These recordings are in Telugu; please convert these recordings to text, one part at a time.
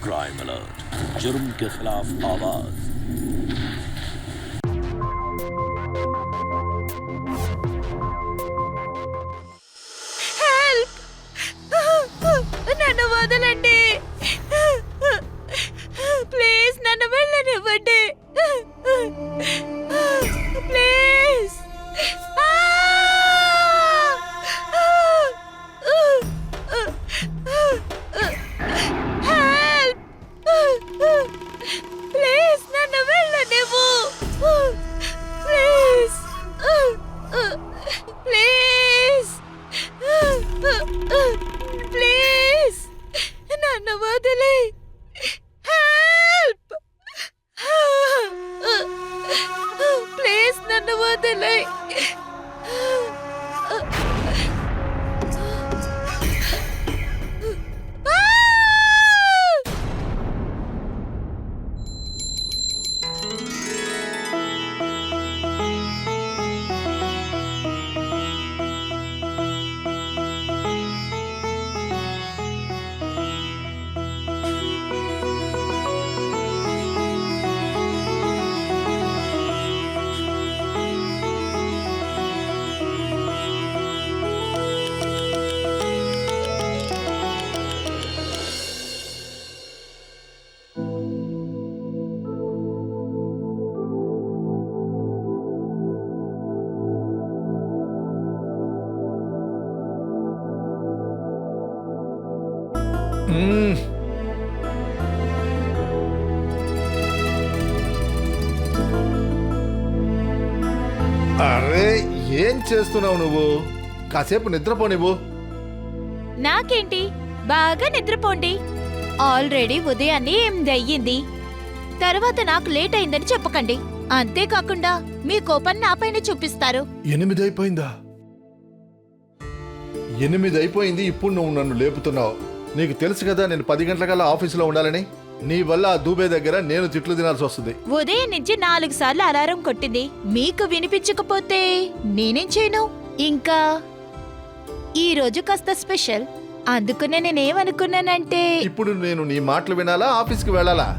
क्राइम अलर्ट, जुर्म के खिलाफ आवाज। నన్ను వదలండి ప్లీజ్, నన్ను వెళ్ళనివ్వండి ప్లీజ్. హెల్ప్ ప్లీజ్, నన్ను వెళ్ళనివ్వు ప్లీజ్ ప్లీజ్ ప్లీజ్, నన్ను వదిలే. హెల్ప్ ప్లీజ్, నన్ను వదిలే. అరే ఏం చేస్తున్నావు నువ్వు? కాసేపు నిద్రపోనివ్వు. నాకేంటి, బాగా నిద్రపోండి. ఆల్రెడీ ఉదయాన్నే 8 అయ్యింది. తర్వాత నాకు లేట్ అయిందని చెప్పకండి. అంతేకాకుండా మీ కోపాన్ని నాపైన చూపిస్తారు. 8 అయిపోయిందా? 8 అయిపోయింది, ఇప్పుడు నువ్వు నన్ను లేపుతున్నావు. నీకు తెలుసు కదా నేను 10 గంటలకల్లా ఆఫీసులో ఉండాలని. నీ వల్ల ఆ దూబే దగ్గర నేను తిట్లు తినాల్సి వస్తుంది. ఉదయం నుంచి 4 సార్లు అలారం కొట్టింది. మీకు వినిపించకపోతే నేనేం చేయను? ఇంకా ఈ రోజు కాస్త స్పెషల్. అందుకనే నేనేమనుకున్నానంటే, ఇప్పుడు నేను నీ మాటలు వినాలా, ఆఫీస్కి వెళ్ళాలా?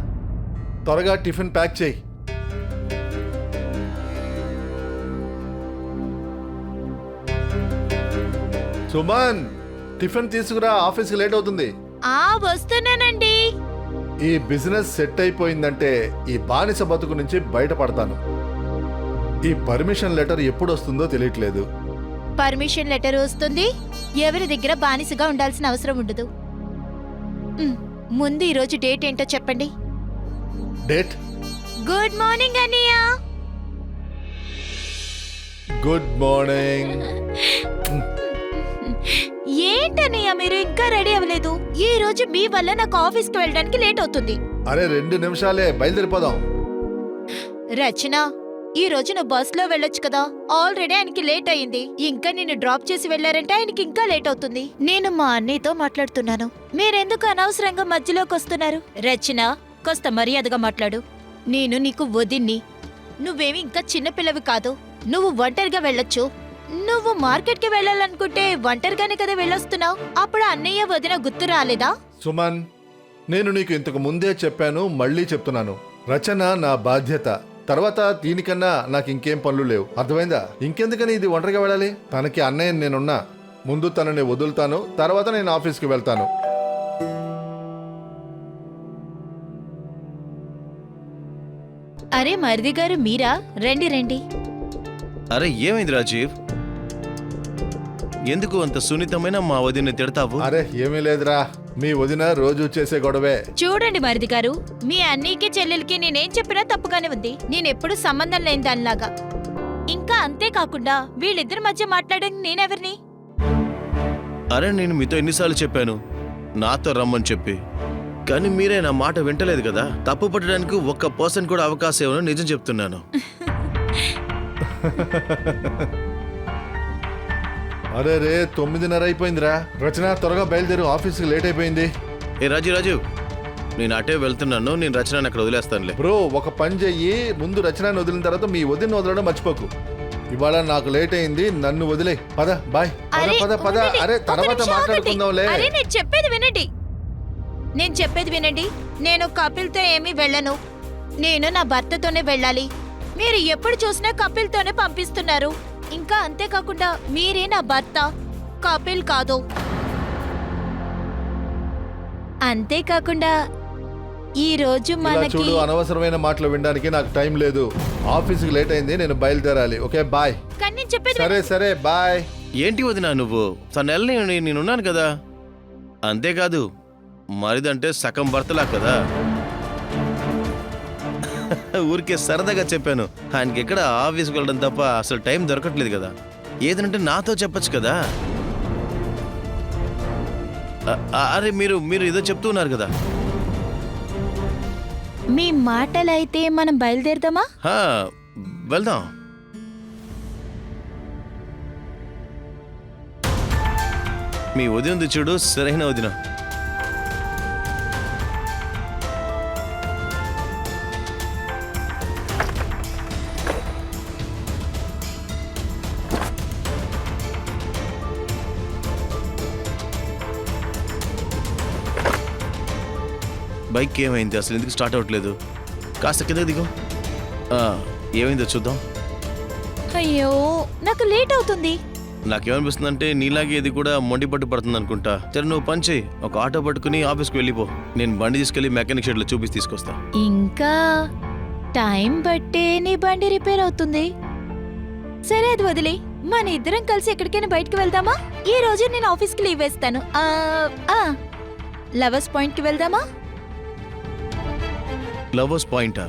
త్వరగా టిఫిన్ ప్యాక్ చేయి. సుమన్, టిఫిన్ తీసుకురా, ఆఫీస్కి లేట్ అవుతుంది. వస్తున్నానండి. ఈ బిజినెస్ సెట్ అయిపోయిందంటే ఈ బానిస బతుకు నుంచి బయటపడతాను. ఈ పర్మిషన్ లెటర్ ఎప్పుడు వస్తుందో తెలియట్లేదు. పర్మిషన్ లెటర్ వస్తుంది, ఎవరి దగ్గర బానిసగా ఉండాల్సిన అవసరం ఉండదు. ముందు ఈ రోజు డేట్ ఏంటో చెప్పండి. డేట్? గుడ్ మార్నింగ్ అన్నయ్య. Good morning. ఏంటన్నయ్య మీరు ఇంకా రెడీ అవ్వలేదు? ఈ రోజు మీ వల్ల నాకు ఆఫీస్కి వెళ్ళడానికి లేట్ అవుతుంది. అరే 2 నిమిషాలే, బయలుదేరిపోదాం. రచన, ఈ రోజు నువ్వు బస్ లో వెళ్ళొచ్చు కదా. ఆల్రెడీ ఆయనకి లేట్ అయింది. ఇంకా నిన్ను డ్రాప్ చేసి వెళ్లారంటే ఆయనకి ఇంకా లేట్ అవుతుంది. నేను మా అన్నయ్యతో మాట్లాడుతున్నాను. మీరెందుకు అనవసరంగా మధ్యలోకి వస్తున్నారు? రచన, కాస్త మర్యాదగా మాట్లాడు. నేను నీకు వదిన్ని. నువ్వేమి ఇంకా చిన్నపిల్లవి కాదు. నువ్వు ఒంటరిగా వెళ్ళొచ్చు. నువ్వు మార్కెట్కి వెళ్ళాలనుకుంటే ఒంటరిగానే కదా వెళ్ళొస్తున్నావు. అప్పుడు అన్నయ్య వదిన గుర్తు రాలేదా? సుమన్, నేను నీకు ఇంతకు ముందే చెప్పాను, మళ్ళీ చెప్తున్నాను. రచన నా బాధ్యత. తర్వాత దీనికన్నా నాకు ఇంకేం పనులు లేవు, అర్థమైందా? ఇంకెందుకని ఇది ఒంటరిగా వెళ్ళాలి? తనకి అన్నయ్య నేనున్నా. ముందు తనని వదులుతాను, తర్వాత నేను ఆఫీస్కి వెళ్తాను. అరే మరిది గారు మీరా? రండి రండి. అరే ఏమైంది రాజీవ్? ఎందుకు అంత సున్నితమైన మా వదిన తిడతావు? అరే ఏమీ లేదురా, మీ వదిన రోజు చేసే గొడవే. చూడండి మరిది గారు, మీ అన్నయ్యకి చెల్లెలకి నేనేం చెప్పినా తప్పుగానే ఉంది. నేనెప్పుడు సంబంధం లేని దానిలాగా. ఇంకా అంతేకాకుండా వీళ్ళిద్దరి మధ్య మాట్లాడడానికి నేనెవరిని? అరే నేను మీతో ఎన్నిసార్లు చెప్పాను నాతో రమ్మని చెప్పి, కానీ మీరే నా మాట వింటలేదు కదా. తప్పు పట్టడానికి ఒక్క పర్సన్ కూడా అవకాశం ఇవ్వను, నిజం చెప్తున్నాను. అరే రే 9:30 అయిపోయిందిరా. రచన త్వరగా బయలుదేరు, ఆఫీస్కి లేట్ అయిపోయింది. ఏ రాజీవ్, నేను అటే వెళ్తున్నాను. నేను రచనని అక్కడ వదిలేస్తానులే. బ్రో, ఒక పని చెయ్యి. ముందు రచనని వదిలిన తర్వాత మీ వదిన వదలడం మర్చిపోకు. ఇవాళ నాకు లేట్ అయింది, నన్ను వదిలే. పద, బాయ్. పద పద పద. అరే తర్వాత మాట్లాడుకుందాంలే. నేను చెప్పేది వినండి. నేను చెప్పేది వినండి. నేను కపిల్తో ఏమీ వెళ్ళను. నేను నా భర్తతోనే వెళ్ళాలి. మీరు ఎప్పుడు చూసినా కపిల్తోనే పంపిస్తున్నారు. ఇంకా అంతేకాకుండా మీరే నా భర్త, కపిల్ కాదు. అంతేకాకుండా ఈ రోజు ఇలా మనకి చూడు, అనవసరమైన మాటలు వినడానికి నాకు టైం లేదు. ఆఫీస్కి లేట్ అయింది, నేను బయలుదేరాలి. Okay bye. కానీ నేను చెప్పేది సరే సరే బాయ్. ఏంటి వదినా నువ్వు? తన నెలని నేనున్నాను కదా. అంతేకాదు మరిదంటే సగం భర్తలా కదా. ఊరికే సరదాగా చెప్పాను. ఆయనకి ఎక్కడ ఆఫీస్కి వెళ్ళడం తప్ప అసలు టైం దొరకట్లేదు కదా. ఏదంటే నాతో చెప్పొచ్చు కదా. అరే మీరు ఏదో చెప్తున్నారు కదా. మీ మాటలైతే మనం బయలుదేరదామా? వెళ్దాం. మీ వదిన ఉంది చూడు, సరైన వదిన. బైక్ ఏమైంది? అసలు ఎందుకు స్టార్ట్ అవ్వట్లేదు? కాస్త కింద దిగు. ఏమైందో చూద్దాం. అయ్యో, నాకు లేట్ అవుతుంది. నాకేమనిపిస్తుందంటే నీలాగే ఇది కూడా మొండి పట్టు పడుతుంది అనుకుంటా. సరే నువ్వు పని చేయి, ఒక ఆటో పట్టుకుని ఆఫీస్కి వెళ్ళిపో. నేను బండి తీసుకెళ్లి మెకానిక్ షెడ్లో చూపించి తీసుకొస్తా. ఇంకా టైం బట్టే నీ బండి రిపేర్ అవుతుంది. సరే అది వదిలే, మన ఇద్దరం కలిసి ఎక్కడికైనా బయటకు వెళ్దామా? ఈ రోజు నేను ఆఫీస్కి లీవ్ వేస్తాను. లవర్స్ పాయింట్కి వెళ్దామా? లవర్స్ పాయింటా?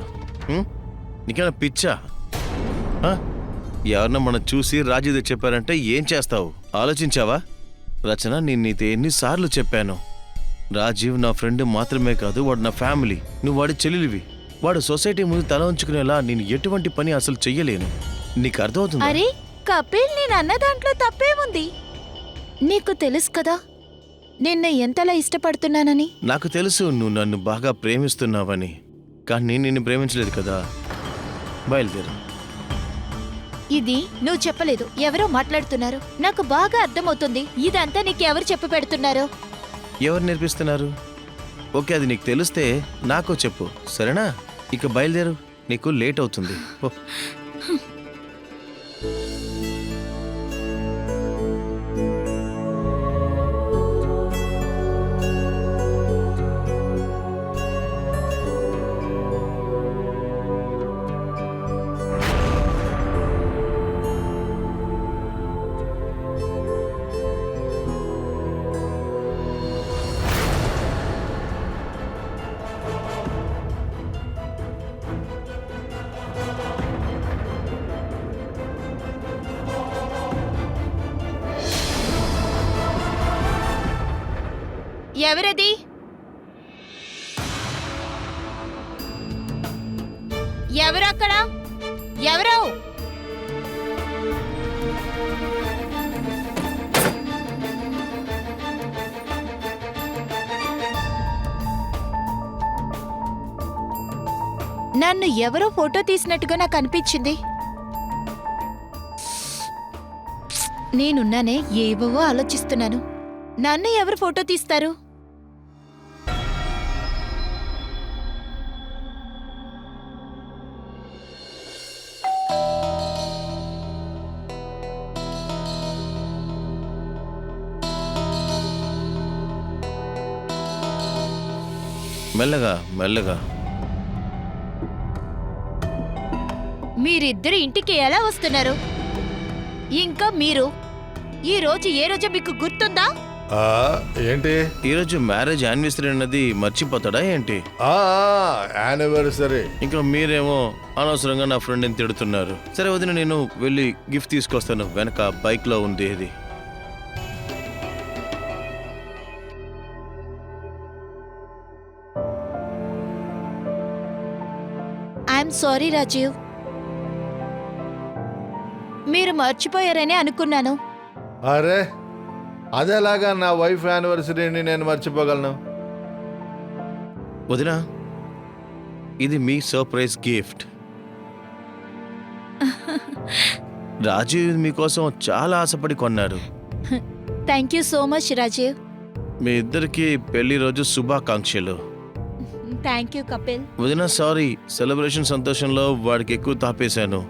నీకేమైనా పిచ్చా? ఎవరన్నా మనం చూసి రాజీదే చెప్పారంటే ఏం చేస్తావు? ఆలోచించావా? రచన, నేను నీతో ఎన్నిసార్లు చెప్పాను, రాజీవ్ నా ఫ్రెండ్ మాత్రమే కాదు, వాడు నా ఫ్యామిలీ. నువ్వు వాడి చెల్లెలివి. వాడు సొసైటీ ముందు తల ఉంచుకునేలా నేను ఎటువంటి పని అసలు చెయ్యలేను. నీకు అర్థమవుతుంది? అరే కపిల్, నేను అన్న దాంట్లో తప్పేముంది? నీకు తెలుసు కదా నిన్ను ఎంతలా ఇష్టపడుతున్నానని. నాకు తెలుసు నువ్వు నన్ను బాగా ప్రేమిస్తున్నావని, కానీ నేను నిన్ను ప్రేమించలేదు కదా. బయలుదేరు. ఇది నువ్వు చెప్పలేదు, ఎవరో మాట్లాడుతున్నారు. నాకు బాగా అర్థమవుతుంది. ఇదంతా నీకు ఎవరు చెప్పి పెడుతున్నారు? ఎవరు నేర్పిస్తున్నారు? ఓకే, అది నీకు తెలిస్తే నాకు చెప్పు, సరేనా? ఇక బయలుదేరు, నీకు లేట్ అవుతుంది. ఓ. ఎవరది? ఎవరక్కడ? ఎవరో? నన్ను ఎవరో ఫోటో తీసినట్టుగా నాకు అనిపించింది. నేనున్నానే, ఏవో ఆలోచిస్తున్నాను. నన్ను ఎవరు ఫోటో తీస్తారు? మెల్లగా మెల్లగా. మీరిద్దరు ఇంటికి ఎలా వస్తున్నారు? ఇంకా మీరు ఈ రోజు ఏ రోజు మీకు గుర్తుందా? ఏంటి ఈరోజు మ్యారేజ్ యానివర్సరీ అన్నది మర్చిపోతాడా ఏంటి? యానివర్సరీ. ఇంకా మీరేమో అనవసరంగా నా ఫ్రెండ్ని తిడుతున్నారు. సరే వదిన, నేను వెళ్ళి గిఫ్ట్ తీసుకొస్తాను. వెనక బైక్ లో ఉంది ఇది. ఐఎమ్ సారీ రాజీవ్, మీరు మర్చిపోయారని అనుకున్నాను. అరే, అదేలాగా నా వైఫ్ యానివర్సరీని నేను మర్చిపోగలను? వదినా, ఇది మీ సర్ప్రైజ్ గిఫ్ట్. రాజీవ్ మీకోసం చాలా ఆశపడి కొన్నాడు. Thank you so much Rajiv. మీ ఇద్దరికి పెళ్లి రోజు శుభాకాంక్షలు. Thank you Kapil. వదిన సారీ, సెలబ్రేషన్ సంతోషంలో వాడికి ఎక్కువ తాపేశాను.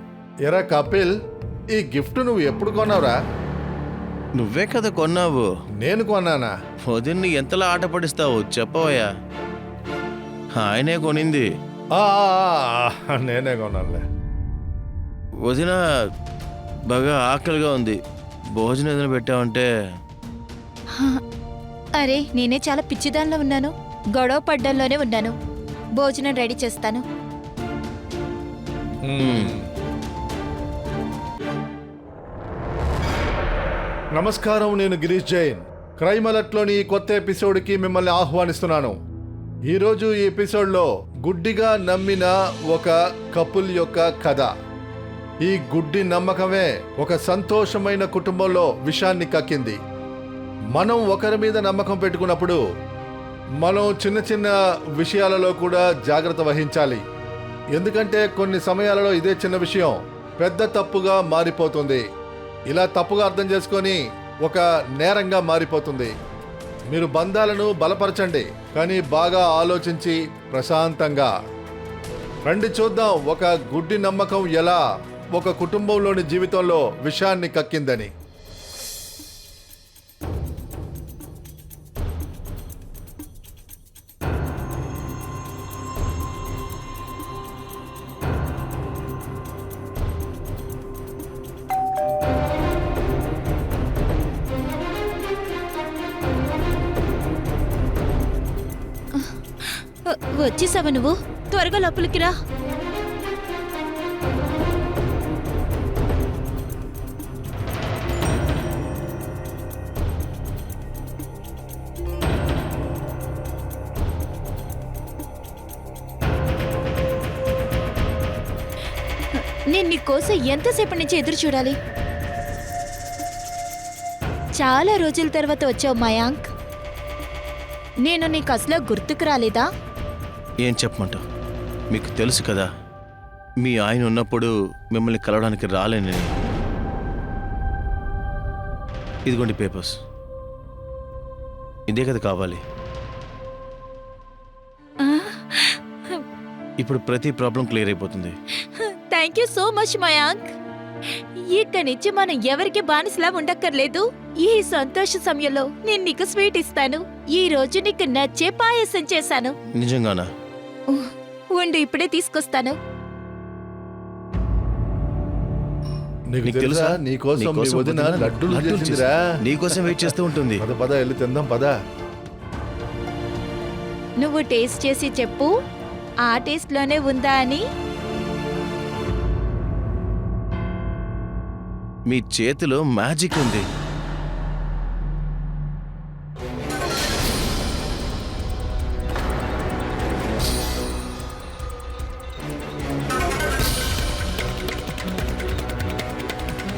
ఎరా కపిల్, ఈ గిఫ్ట్ నువ్వు ఎప్పుడు కొన్నావురా? నువ్వే కదా కొన్నావు. నేను కొన్నానా? వదిన్ని ఎంతలా ఆట పడిస్తావు చెప్పవయ్యా. ఆయనే కొనింది. నేనే కొన్నానులే. వదిన బాగా ఆకలిగా ఉంది, భోజనం ఏదైనా పెట్టావంటే. అరే నేనే చాలా పిచ్చిదానిలో ఉన్నాను, గొడవ పడ్డంలోనే ఉన్నాను. భోజనం రెడీ చేస్తాను. నమస్కారం, నేను గిరీష్ జైన్. క్రైమ్ అలర్ట్లోని ఈ కొత్త ఎపిసోడ్కి మిమ్మల్ని ఆహ్వానిస్తున్నాను. ఈరోజు ఈ ఎపిసోడ్లో గుడ్డిగా నమ్మిన ఒక కపుల్ యొక్క కథ. ఈ గుడ్డి నమ్మకమే ఒక సంతోషమైన కుటుంబంలో విషాన్ని కక్కింది. మనం ఒకరి మీద నమ్మకం పెట్టుకున్నప్పుడు మనం చిన్న చిన్న విషయాలలో కూడా జాగ్రత్త వహించాలి. ఎందుకంటే కొన్ని సమయాలలో ఇదే చిన్న విషయం పెద్ద తప్పుగా మారిపోతుంది. ఇలా తప్పుగా అర్థం చేసుకొని ఒక నేరంగా మారిపోతుంది. మీరు బంధాలను బలపరచండి, కానీ బాగా ఆలోచించి ప్రశాంతంగా. రండి చూద్దాం ఒక గుడ్డి నమ్మకం ఎలా ఒక కుటుంబంలోని జీవితంలో విషాన్ని కక్కిందని. వచ్చేసావా నువ్వు? త్వరగా లోపలికి రా. నేను నీకోసం ఎంతసేపటి నుంచి ఎదురు చూడాలి. చాలా రోజుల తర్వాత వచ్చావు మయాంక్. నేను నీకు అసలు గుర్తుకు రాలేదా? ఏం చెప్పమంటావు? మీకు తెలుసు కదా, మీ ఆయన ఉన్నప్పుడు మిమ్మల్ని కలవడానికి రాలేనని. ఇదిగోండి పేపర్స్, ఇదే కదా కావాలి. ఇప్పుడు ప్రతి ప్రాబ్లం క్లియర్ అయిపోతుంది. Thank you so much Mayank. ఇక్కడి నుంచి మనం ఎవరికి బానిసలా ఉండక్కర్లేదు. ఈ సంతోష సమయంలో నేను నీకు స్వీట్ ఇస్తాను. ఈ రోజు నీకు నచ్చే పాయసం చేశాను. నిజంగానా? ఉండు, ఇప్పుడే తీసుకొస్తాను. నీకు తెలుసా, నీకోసం మీ వదిన లడ్డూలు చేసిందిరా. నీకోసం వెయిట్ చేస్తూ ఉంటుంది. పద పద వెళ్ళి తిందాం పద. నువ్వు టేస్ట్ చేసి చెప్పు, ఆ టేస్ట్ లోనే ఉందా అని. మీ చేతిలో మ్యాజిక్ ఉంది.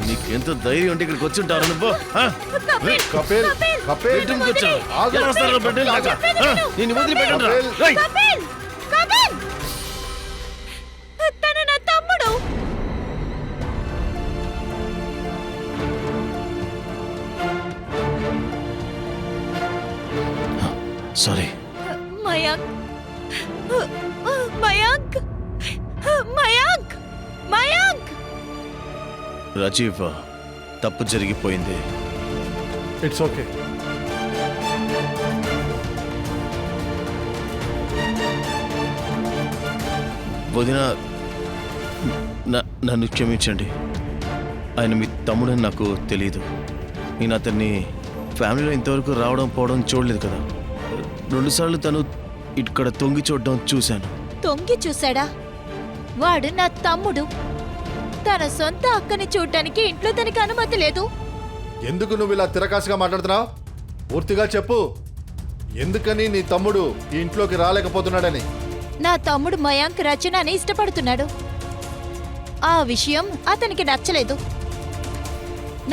నీకెంత ధైర్యం ఉంటే ఇక్కడికి వచ్చి ఉంటారు నువ్వు? కపిల్, కపిల్, బెడ్రూమ్ కి వచ్చావు. ఆగు. ఎలా వస్తారు బెడ్రూమ్ దాకా? నిన్ను వదిలిపెట్టండి రా. కపిల్. రేయ్! కపిల్! కపిల్! తను నా తమ్ముడు. సారీ. మయాంక్, మయాంక్, మయాంక్, మయాంక్. రాజీవ్, తప్పు జరిగిపోయింది. It's okay. వదిన, నన్ను క్షమించండి. ఆయన మీ తమ్ముడని నాకు తెలియదు. నేను అతన్ని ఫ్యామిలీలో ఇంతవరకు రావడం పోవడం చూడలేదు కదా. 2 సార్లు తను ఇక్కడ తొంగి చూడడం చూశాను. తొంగి చూశాడా? వాడు నా తమ్ముడు. తన సొంత అక్కని చూడటానికి ఇంట్లో తనకి అనుమతి లేదు. ఎందుకు నువ్వు ఇలా తిరకాసుగా మాట్లాడుతున్నావు? పూర్తిగా చెప్పు, ఎందుకని నీ తమ్ముడు ఈ ఇంట్లోకి రాలేకపోతున్నాడని. నా తమ్ముడు మయాంక్ రచనని ఇష్టపడుతున్నాడు. ఆ విషయం అతనికి నచ్చలేదు.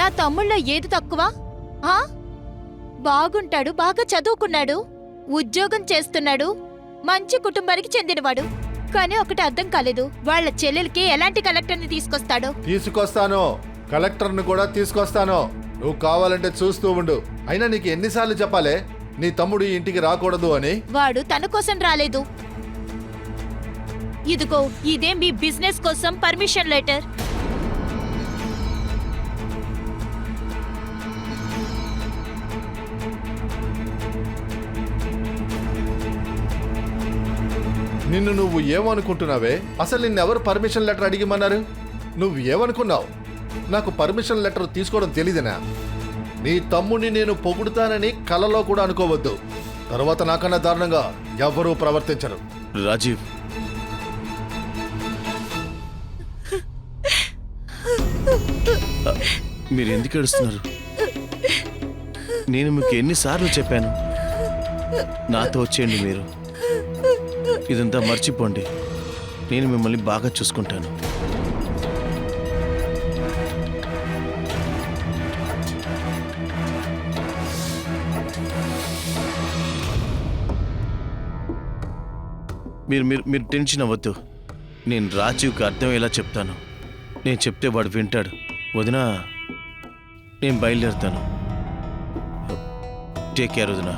నా తమ్ముళ్ళో ఏది తక్కువ? ఆ? బాగుంటాడు, బాగా చదువుకున్నాడు, ఉద్యోగం చేస్తున్నాడు, మంచి కుటుంబానికి చెందినవాడు. కానీ ఒకటి అర్థం కాలేదు, వాళ్ళ చెల్లెలకి ఎలాంటి కలెక్టర్ని తీసుకొస్తాడో. తీసుకొస్తాను, కలెక్టర్ని కూడా తీసుకొస్తాను. నువ్వు కావాలంటే చూస్తూ ఉండు. అయినా నీకు ఎన్నిసార్లు చెప్పాలే, నీ తమ్ముడు ఈ ఇంటికి రాకూడదు అని? వాడు తన కోసం రాలేదు. ఇదిగో ఇదే మీ బిజినెస్ కోసం పర్మిషన్ లెటర్. నిన్ను నువ్వు ఏమనుకుంటున్నావే? అసలు నిన్నెవరు పర్మిషన్ లెటర్ అడిగిమన్నారు? నువ్వు ఏమనుకున్నావు? నాకు పర్మిషన్ లెటర్ తీసుకోవడం తెలీదనా? నీ తమ్ముడిని నేను పొగుడుతానని కలలో కూడా అనుకోవద్దు. తర్వాత నాకన్నా దారుణంగా ఎవరూ ప్రవర్తించరు. రాజీవ్, మీరు ఎందుకు ఏడుస్తున్నారు? నేను మీకు ఎన్నిసార్లు చెప్పాను నాతో వచ్చేయండి, మీరు ఇదంతా మర్చిపోండి, నేను మిమ్మల్ని బాగా చూసుకుంటాను. మీరు మీరు మీరు టెన్షన్ అవ్వద్దు. నేను రాజీవ్కి అర్థమయ్యేలా చెప్తాను. నేను చెప్తే వాడు వింటాడు. వదినా, నేను బయలుదేరుతాను. టేక్ కేర్ వదినా.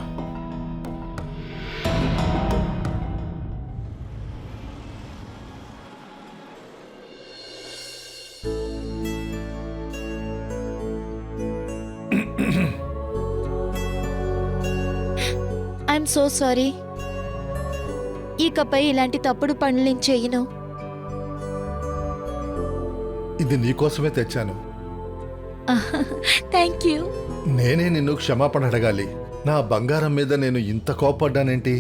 I'm so sorry. ఇకపై ఇలాంటి తప్పుడు పనులు నేను చెయ్యను. ఇది నీకోసమే తెచ్చాను. Thank you. నేనే నిన్ను క్షమాపణ అడగాలి. నా బంగారం మీద నేను ఇంత కోపడ్డానేంటి?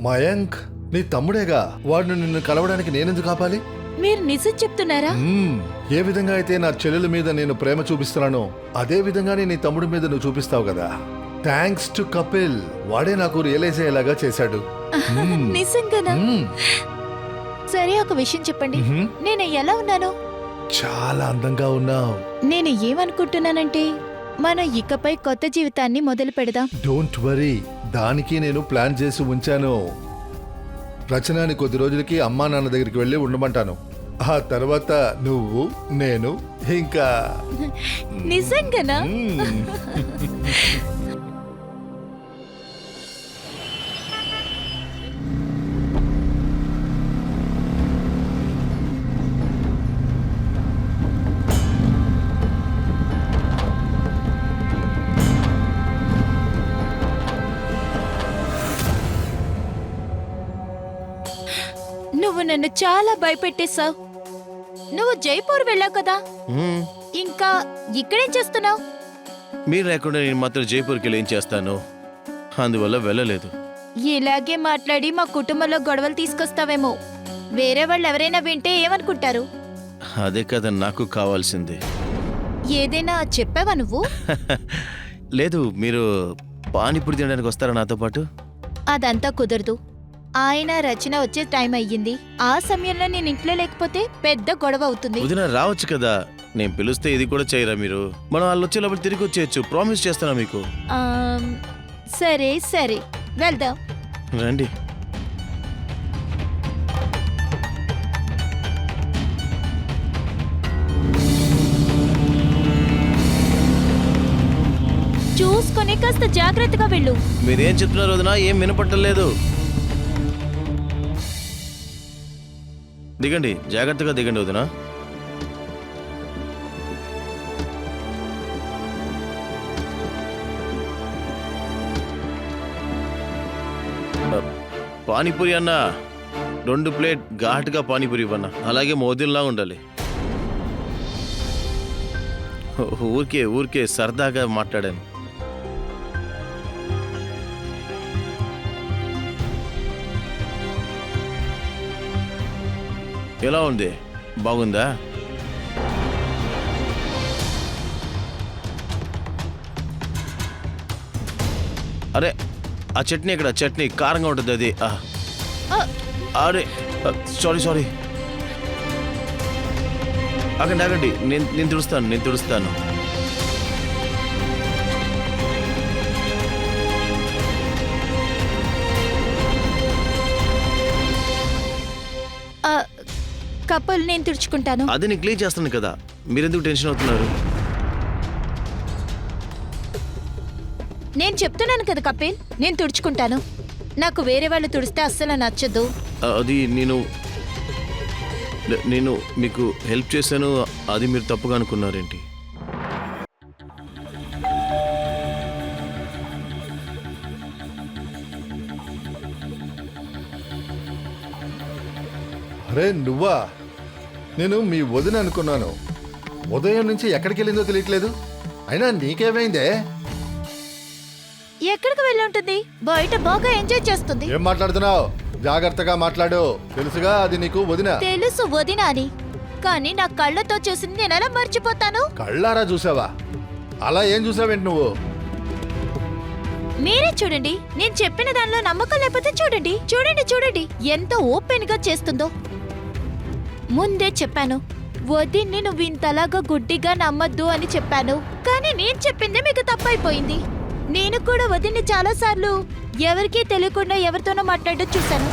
మయాంక్ నీ తమ్ముడేగా, వాడిని నిన్ను కలవడానికి నేనెందుకు ఆపాలి? మీరు నిజం చెప్తున్నారా? ఏ విధంగా అయితే నా చెల్లెల మీద నేను ప్రేమ చూపిస్తున్నానో అదే విధంగానే నీ తమ్ముడి మీద నువ్వు చూపిస్తావు కదా. థ్యాంక్స్ టు కపిల్, వాడే నాకు రియలైజ్ అయ్యేలాగా చేశాడు. నిజంగానా? సరే, ఒక విషయం చెప్పండి, నేను ఎలా ఉన్నాను? చాలా అందంగా ఉన్నావు. నేను ఏమనుకుంటున్నానంటే మనం ఇకపై కొత్త జీవితాన్ని మొదలు పెడదాం. డోంట్ వరీ, దానికి నేను ప్లాన్ చేసి ఉంచాను. రచనని కొద్ది రోజులకి అమ్మా నాన్న దగ్గరికి వెళ్ళి ఉండమంటాను. ఆ తర్వాత నువ్వు నేను ఇంకా. నిజంగానా? నువ్వు నన్ను చాలా భయపెట్టేశావు. నువ్వు జైపూర్ వెళ్ళావు కదా, ఇంకా ఇక్కడేం చేస్తున్నావు? మీరు లేకుండా నేను మాత్రం జైపూర్కి వెళ్ళి ఏం చేస్తాను? అందువల్ల వెళ్ళలేదు. ఇలాగే మాట్లాడి మా కుటుంబంలో గొడవలు తీసుకొస్తావేమో. వేరే వాళ్ళు ఎవరైనా వింటే ఏమనుకుంటారు? అదే కదా నాకు కావాల్సింది. ఏదైనా చెప్పావా నువ్వు? లేదు, మీరు పానీపూరి తినడానికి వస్తారా నాతో పాటు? అదంతా కుదరదు. ఆయన రచన వచ్చే టైం అయ్యింది. ఆ సమయంలో నేను ఇంట్లో లేకపోతే పెద్ద గొడవ అవుతుంది. వదిన రావచ్చు కదా, నేను పిలుస్తే ఇది కూడా చేయరా మీరు? మనం వాళ్ళు వచ్చేలోపల తిరిగి వచ్చేయచ్చు, ప్రామిస్ చేస్తానా మీకు. సరే సరే, వెళ్దాం. రండి. చూసుకొని కాస్త జాగ్రత్తగా వెళ్ళు. మీరేం చెప్తున్నారు వదినా? ఏం వినపట్టలేదు. దిగండి, జాగ్రత్తగా దిగండి వదినా. పానీపూరి అన్న, 2 ప్లేట్ ఘాటుగా పానీపూరి ఇవ్వన్నా. అలాగే మోదీల్లా ఉండాలి. ఊరికే ఊరికే సరదాగా మాట్లాడాను. ఎలా ఉంది? బాగుందా? అరే, ఆ చట్నీ ఇక్కడ, చట్నీ కారంగా ఉంటుంది అది. అరే సారీ, ఆగండి ఆగండి, నేను తుడుస్తాను. కప్పులు నేను తుడుచుకుంటాను. అది నేను క్లీన్ చేస్తాను కదా, మీరెందుకు టెన్షన్ అవుతున్నారు? నేను చెప్తున్నాను కదా కపిల్, నేను తుడుచుకుంటాను. నాకు వేరే వాళ్ళు తుడిస్తే అస్సలు నచ్చదు. అది నేను మీకు హెల్ప్ చేశాను, అది మీరు తప్పుగా అనుకున్నారేంటి? అరే నువ్వా? నేను మీ వదిన అనుకున్నాను. ఉదయం నుంచి ఎక్కడికి వెళ్ళిందో తెలియట్లేదు. అయినా నీకేమైందే? ఎక్కడికి వెళ్ళి ఉంటుంది? బయట బాగా ఎంజాయ్ చేస్తుంది. ఏం మాట్లాడుతున్నావు? జాగ్రత్తగా మాట్లాడు. తెలుసుగా అది నీకు వదిన. తెలుసు వదిన అని, కానీ నా కళ్ళతో చూసింది నేను ఎలా మర్చిపోతాను? కళ్ళారా చూసావా? అలా ఏం చూసావేంటి నువ్వు? మీరే చూడండి. నేను చెప్పిన దానిలో నమ్మకం లేకపోతే చూడండి. చూడండి చూడండి ఎంత ఓపెన్ గా చేస్తుందో. ముందే చెప్పాను వదిన్ని నువ్వు ఇంతలాగా గుడ్డిగా నమ్మద్దు అని చెప్పాను, కానీ నేను చెప్పింది మీకు తప్పైపోయింది. నేను కూడా వదిన్ని చాలాసార్లు ఎవరికీ తెలియకుండా ఎవరితోనో మాట్లాడడం చూశాను.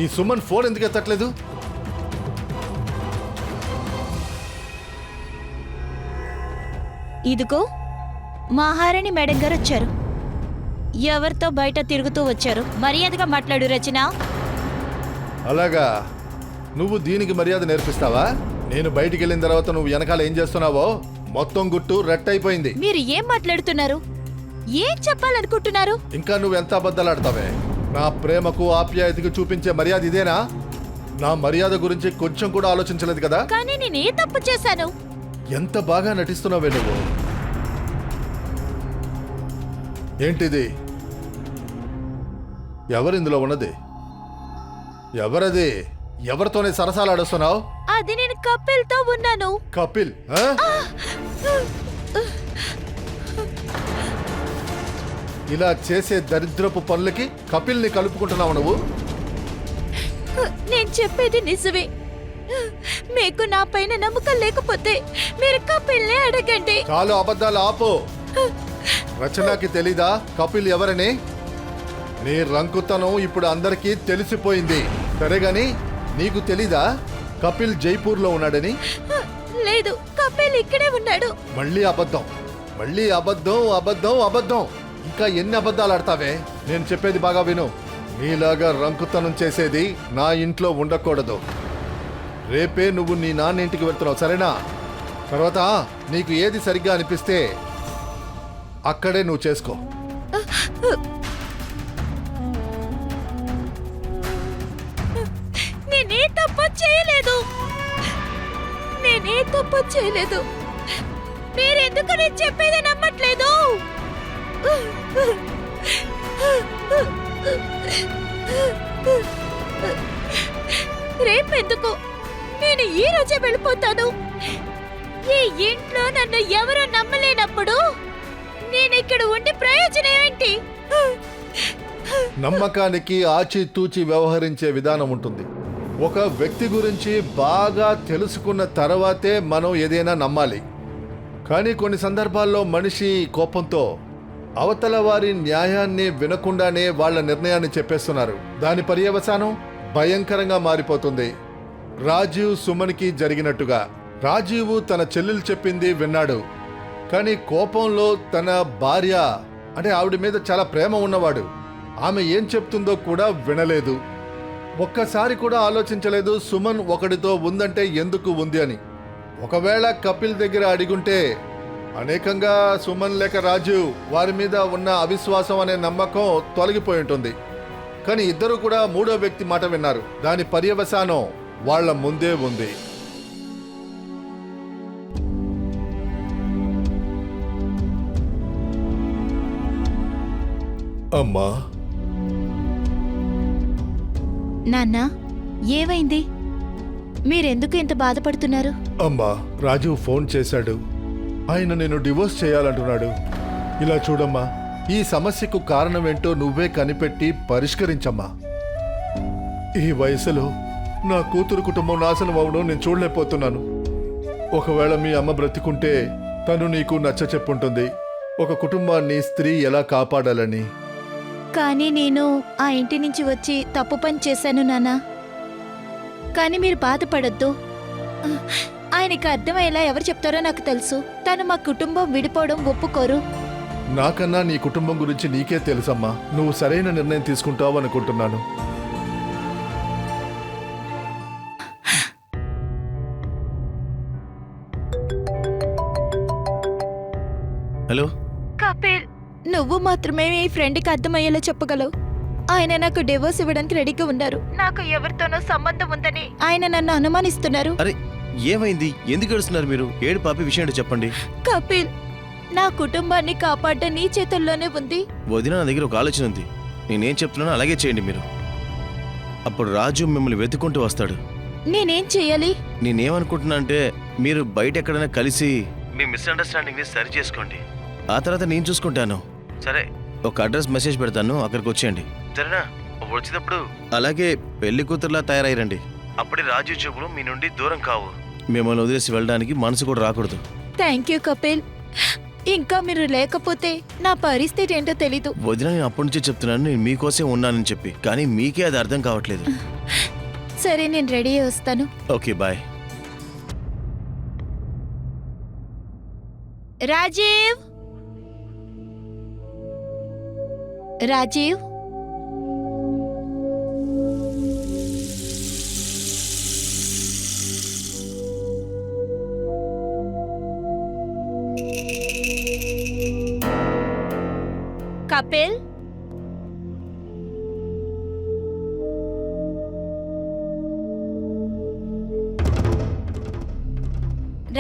ఈ సుమన్ ఫోన్ ఎందుకు ఎత్తట్లేదు? ఇదిగో మహారాణి మేడం గారు వచ్చారు. ఎవరితో బయట తిరుగుతూ వచ్చారు? మర్యాదగా మాట్లాడు రచన. అలాగా, నువ్వు దీనికి మర్యాద నేర్పిస్తావా? నేను బయటికి వెళ్ళిన తర్వాత నువ్వు వెనకాల ఏం చేస్తున్నావో మొత్తం గుట్టు రెట్టయిపోయింది. మీరు ఏం మాట్లాడుతున్నారు? ఏం చెప్పాలనుకుంటున్నారు? ఇంకా నువ్వు ఎంత అబద్ధాలాడతావే? నా ప్రేమకు ఆప్యాయతకు చూపించే మర్యాద ఇదేనా? నా మర్యాద గురించి కొంచెం కూడా ఆలోచించలేదు కదా? కానీ నేనే తప్పు చేశాను? ఎంత బాగా నటిస్తున్నావే నువ్వు. ఏంటిది? ఎవరిందులో ఉన్నది? ఎవరది? ఎవరితోనే సరసాలు ఆడుస్తున్నావు? అది నేను కపిల్తో ఉన్నాను. కపిల్? ఆ? ఇలా చేసే దరిద్రపు పనులకి కపిల్ని కలుపుకుంటున్నావు నువ్వు? నేను చెప్పేది నిజమే. మీకు నా పైన నమ్మకం లేకపోతే మీరు కపిల్నే అడగండి. చాలు అబద్ధాలు ఆపు. రచనకి తెలీదా కపిల్ ఎవరని? నీ రంకుతనం ఇప్పుడు అందరికీ తెలిసిపోయింది. సరేగాని నీకు తెలీదా కపిల్ జైపూర్లో ఉన్నాడని? లేదు, కపిల్ ఇక్కడే ఉన్నాడు. మళ్ళీ అబద్ధం, మళ్ళీ అబద్ధం, అబద్ధం, అబద్ధం. ఇంకా ఎన్ని అబద్ధాలు ఆడతావే? నేను చెప్పేది బాగా విను. నీలాగా రంకుతనం చేసేది నా ఇంట్లో ఉండకూడదు. రేపే నువ్వు నీ నాన్న ఇంటికి వెళ్తున్నావు, సరేనా? తర్వాత నీకు ఏది సరిగ్గా అనిపిస్తే అక్కడే నువ్వు చేసుకో. నేనే తప్పు చేయలేదు. నేనే తప్పు చేయలేదు. మీరెందుకు నేను చెప్పేది నమ్మట్లేదు? రేపెందుకు? నేను ఈ రోజే వెళ్ళిపోతాను. ఈ ఇంట్లో నన్ను ఎవరు నమ్మలేనప్పుడు నేను ఇక్కడ ఉండి ప్రయోజనం ఏంటి? నమ్మకానికి ఆచితూచి వ్యవహరించే విధానం ఉంటుంది. ఒక వ్యక్తి గురించి బాగా తెలుసుకున్న తర్వాతే మనం ఏదైనా నమ్మాలి. కానీ కొన్ని సందర్భాల్లో మనిషి కోపంతో అవతల వారి న్యాయాన్ని వినకుండానే వాళ్ళ నిర్ణయాన్ని చెప్పేస్తున్నారు. దాని పర్యవసానం భయంకరంగా మారిపోతుంది. రాజీవ్ సుమన్కి జరిగినట్టుగా. రాజీవ్ తన చెల్లెలు చెప్పింది విన్నాడు, కానీ కోపంలో తన భార్య అంటే ఆవిడ మీద చాలా ప్రేమ ఉన్నవాడు. ఆమె ఏం చెప్తుందో కూడా వినలేదు. ఒక్కసారి కూడా ఆలోచించలేదు సుమన్ ఒకడితో ఉందంటే ఎందుకు ఉంది అని. ఒకవేళ కపిల్ దగ్గర అడిగుంటే అనేకంగా సుమన్ లేక రాజీవ్ వారి మీద ఉన్న అవిశ్వాసం అనే నమ్మకం తొలగిపోయి ఉంటుంది. కానీ ఇద్దరు కూడా మూడో వ్యక్తి మాట విన్నారు. దాని పర్యవసానం వాళ్ళ ముందే ఉంది. అమ్మా. నాన్న, ఏమైంది? మీరెందుకు ఇంత బాధపడుతున్నారు? అమ్మా, రాజీవ్ ఫోన్ చేశాడు. ఆయన నేను డివోర్స్ చేయాలంటున్నాడు. ఇలా చూడమ్మా, ఈ సమస్యకు కారణమేంటో నువ్వే కనిపెట్టి పరిష్కరించమ్మా. ఈ వయసులో నా కూతురు కుటుంబం నాశనం అవడం నేను చూడలేకపోతున్నాను. ఒకవేళ మీ అమ్మ బ్రతికుంటే తను నీకు నచ్చ చెప్పుంటుంది ఒక కుటుంబాన్ని స్త్రీ ఎలా కాపాడాలని. కానీ నేను ఆ ఇంటి నుంచి వచ్చి తప్పు పని చేశాను నాన్న. కానీ మీరు బాధపడొద్దు. ఆయనకి అర్థమయ్యేలా ఎవరు చెప్తారో నాకు తెలుసు. తను మా కుటుంబం విడిపోవడం ఒప్పుకోరు. నాకన్నా నీ కుటుంబం గురించి నీకే తెలుసమ్మా. నువ్వు సరైన నిర్ణయం తీసుకుంటావు అనుకుంటున్నాను. హలో కపిల్, నువ్వు మాత్రమే ఈ ఫ్రెండ్కి అర్థమయ్యేలా చెప్పగలవు. ఆయన నాకు డివోర్స్ ఇవ్వడానికి రెడీగా ఉన్నారు. నాకు ఎవరితోనో సంబంధం ఉందని ఆయన నన్ను అనుమానిస్తున్నారు. అరే ఏమైంది? ఎందుకు ఏడుస్తున్నారు మీరు? ఏడు పాపి విషయం ఏంటో చెప్పండి. కపిల్, నా కుటుంబాన్ని కాపాడడం నీ చేతుల్లోనే ఉంది. వదిన, నా దగ్గర ఒక ఆలోచన ఉంది. నేనేం చెప్తున్నానో అలాగే చేయండి మీరు. అప్పుడు రాజు మిమ్మల్ని వెతుక్కుంటూ వస్తాడు. నేనేం చెయ్యాలి? నేనేమనుకుంటున్నా అంటే మీరు బయట ఎక్కడైనా కలిసి మీ మిస్అండర్స్టాండింగ్ ని సరి చేసుకోండి. ఆ తర్వాత నేను చూసుకుంటాను. సరే, ఒక అడ్రస్ మెసేజ్ పెడతాను, అక్కడికి వచ్చేయండి. సరేనా? వచ్చేటప్పుడు అలాగే పెళ్లి కూతురులా తయారైరండి. అప్పుడే రాజు చూపులు మీ నుండి దూరం కావు. మిమ్మల్ని వదిలేసి వెళ్ళడానికి మనసు కూడా రాకూడదు. Thank you Kapil. ఇంకా మీరు లేకపోతే నా పరిస్థితి ఏంటో తెలీదు. వదిన, నేను అప్పటి నుంచి చెప్తున్నాను నేను మీకోసం ఉన్నానని చెప్పి, కానీ మీకే అది అర్థం కావట్లేదు. సరే, నేను రెడీ అయ్యి వస్తాను. Okay, bye. రాజీవ్, రాజీవ్, కపిల్,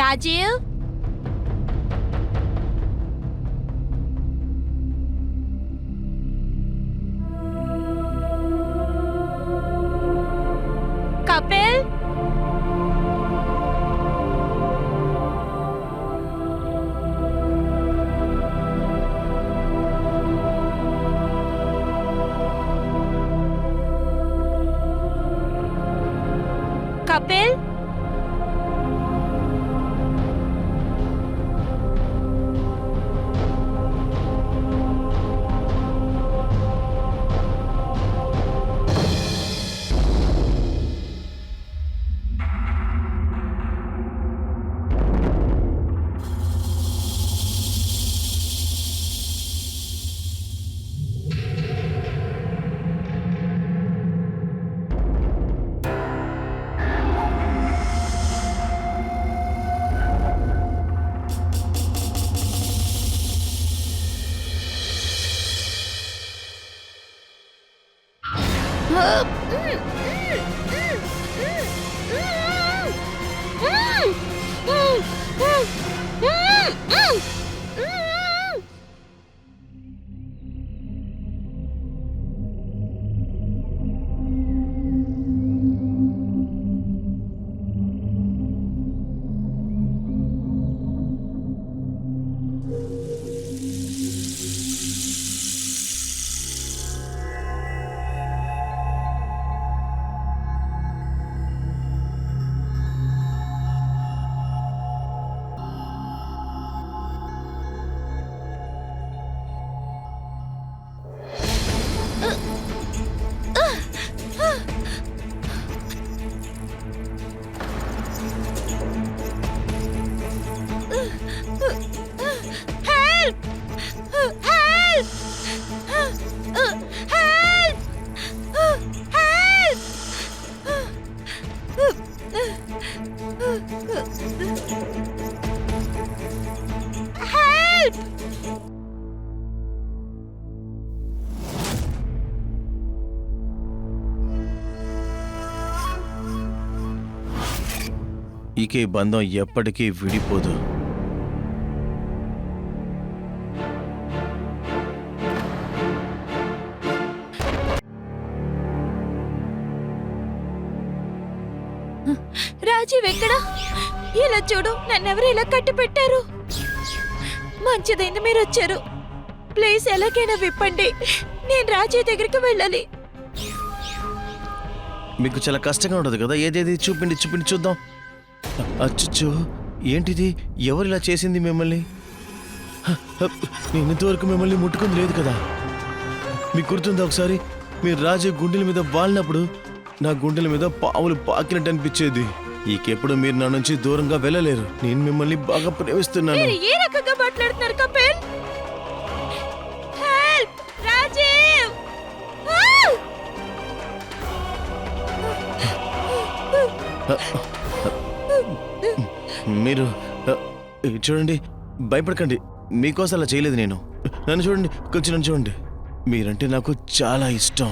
రాజీవ్, కపిల్, కపిల్, ఇక ఈ బంధం ఎప్పటికీ విడిపోదు. రాజీవ్ ఎక్కడా? ఇలా చూడు, నన్నెవరు ఇలా కట్టి పెట్టారు. మంచిదైంది మీరు వచ్చారు. ప్లీజ్ ఎలాగైనా విప్పండి. నేను రాజీవ్ దగ్గరికి వెళ్ళాలి. మీకు చాలా కష్టంగా ఉండదు కదా? ఏదేది చూపిండి చూపిండి చూద్దాం. అచ్చో, ఏంటిది? ఎవరు ఇలా చేసింది మిమ్మల్ని? నేను ఇంతవరకు మిమ్మల్ని ముట్టుకుంది లేదు కదా. మీకు గుర్తుందా ఒకసారి మీరు రాజు గుండెల మీద వాలినప్పుడు నా గుండెల మీద పావులు పాకినట్టు అనిపించేది. ఇంకెప్పుడు మీరు నా నుంచి దూరంగా వెళ్ళలేరు. నేను మిమ్మల్ని బాగా ప్రేమిస్తున్నాను. మీరు ఏ రకంగా మాట్లాడుతున్నారు కపిల్? హెల్ప్ రాజీవ్! మీరు చూడండి, భయపడకండి. మీకోసం అలా చేయలేదు నేను. నన్ను చూడండి, కొంచెం నన్ను చూడండి. మీరంటే నాకు చాలా ఇష్టం.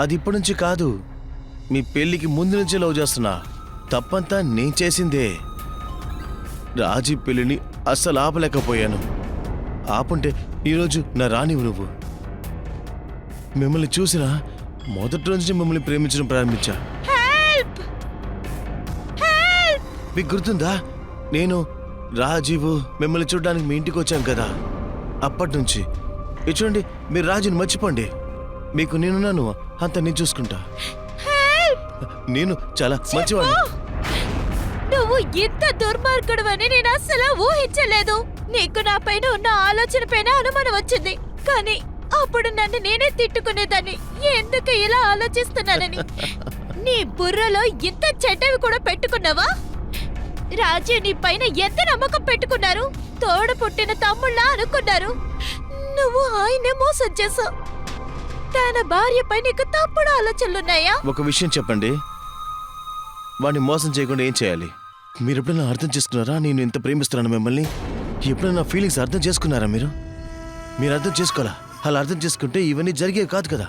అది ఇప్పటి నుంచి కాదు, మీ పెళ్ళికి ముందు నుంచే లవ్ చేస్తున్నా. తప్పంతా నేను చేసిందే. రాజీ పెళ్ళిని అస్సలు ఆపలేకపోయాను. ఆపుంటే ఈరోజు నా రానివు నువ్వు. మిమ్మల్ని చూసినా మొదటి నుంచి మిమ్మల్ని ప్రేమించడం ప్రారంభించా. మీకు గుర్తుందా, నేను రాజీవు మిమ్మల్ని చూడడానికి మీ ఇంటికి వచ్చాను కదా, అప్పటి నుంచి. ఇది చూడండి, మీరు రాజుని మర్చిపోండి. మీకు నేనున్నాను, అంత నేను చూసుకుంటా. నేను చాలా మంచివాడిని. నువ్వు ఇంత దుర్మార్గుడు అని నేను అస్సలు ఊహించలేదు. నీకు నా పైన ఉన్న ఆలోచన పైన అనుమానం వచ్చింది, కానీ అప్పుడు నన్ను నేనే తిట్టుకునేదాన్ని, ఎందుకు ఇలా ఆలోచిస్తున్నానని. నీ బుర్రలో ఇంత చెడ్డవి కూడా పెట్టుకున్నావా? రాజు నీ పైన ఎంత నమ్మకం పెట్టుకున్నారు. తోడ పుట్టిన తమ్ముళ్ళ అనుకున్నారు. నువ్వు ఆయనే మోసం చేసావు. తన భార్యపై నీకు తప్పుడు ఆలోచనలున్నాయా? ఒక విషయం చెప్పండి, వాడిని మోసం చేయకుండా ఏం చేయాలి? మీరు ఎప్పుడైనా అర్థం చేసుకున్నారా నేను ఇంత ప్రేమిస్తున్నాను మిమ్మల్ని? ఎప్పుడైనా నా ఫీలింగ్స్ అర్థం చేసుకున్నారా మీరు అర్థం చేసుకోవాలా? అలా అర్థం చేసుకుంటే ఇవన్నీ జరిగేవి కాదు కదా.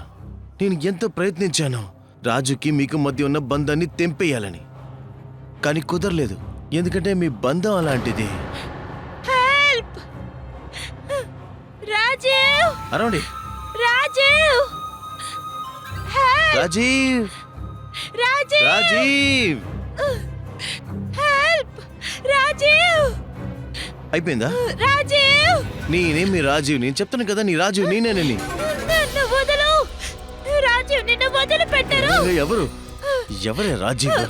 నేను ఎంతో ప్రయత్నించాను రాజుకి మీకు మధ్య ఉన్న బంధాన్ని తెంపేయాలని, కానీ కుదరలేదు. ఎందుకంటే మీ బంధం అలాంటిది. హెల్ప్ రాజీవ్! అరవండి. రాజీవ్! హెల్ప్ రాజీవ్! రాజీవ్! రాజీవ్! హెల్ప్ రాజీవ్! అయిపోయిందా? రాజీవ్! నేనేమి రాజీవ్? నేను చెప్తాను కదా, నీ రాజీవ్ నేనేనని. నన్ను వదలు! రాజీవ్ నిన్ను వదిలిపెట్టరు. ఎవరే రాజీవ్?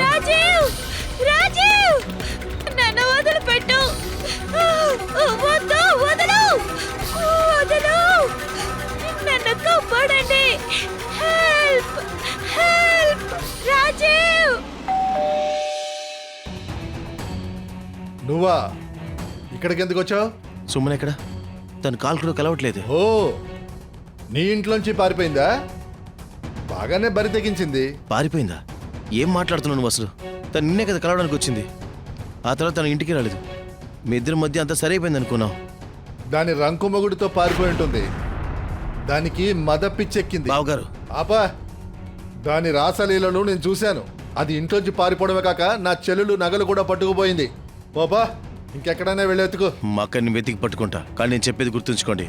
రాజీవ్! రాజీవ్! నన్ను వదిలిపెట్టు! వద్దు! వదలు! వదలు! నన్ను కాపాడండి! హెల్ప్! హెల్ప్! రాజీవ్! నువ్వా ఇక్కడికి ఎందుకు వచ్చావు? సుమన్ ఎక్కడ? తన కాలు కూడా కలవట్లేదు. ఓ, నీ ఇంట్లోంచి పారిపోయిందా? బాగానే బరి తెగించింది. పారిపోయిందా? ఏం మాట్లాడుతున్నావు నువ్వు అసలు? తను నిన్నే కదా కలవడానికి వచ్చింది. ఆ తర్వాత తన ఇంటికి రాలేదు. మీ ఇద్దరి మధ్య అంతా సరైపోయింది అనుకున్నావు. దాని రంకుమొగుడితో పారిపోయి ఉంటుంది. దానికి మద పిచ్చెక్కింది. బావగారు, ఆపా, దాని రాసలీలను నేను చూశాను. అది ఇంట్లోంచి పారిపోవడమే కాక నా చెల్లెలు నగలు కూడా పట్టుకుపోయింది. పోపా, ఇంకెక్కడైనా వెళ్ళేతుకు. మా అక్కడిని వెతికి పట్టుకుంటా. కానీ నేను చెప్పేది గుర్తుంచుకోండి,